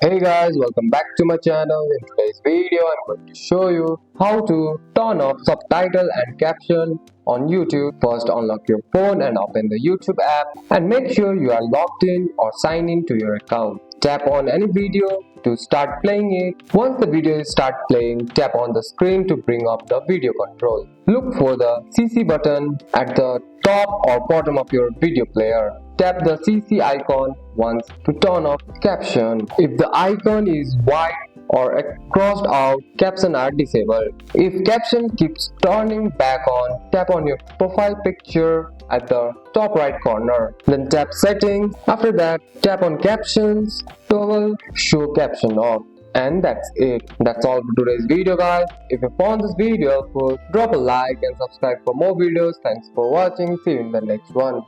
Hey guys, welcome back to my channel. In today's video, I'm going to show you how to turn off subtitle and caption on YouTube. First, unlock your phone and open the YouTube app and make sure you are logged in or signed in to your account. Tap on any video to start playing it. Once the video start playing, tap on the screen to bring up the video control. Look for the CC button at the top or bottom of your video player. Tap the CC icon once to turn off caption. If the icon is white or crossed out, captions are disabled. If caption keeps turning back on, tap on your profile picture at the top right corner. Then tap settings. After that, tap on captions, toggle show caption off. And that's it. That's all for today's video, guys. If you found this video helpful, drop a like and subscribe for more videos. Thanks for watching. See you in the next one.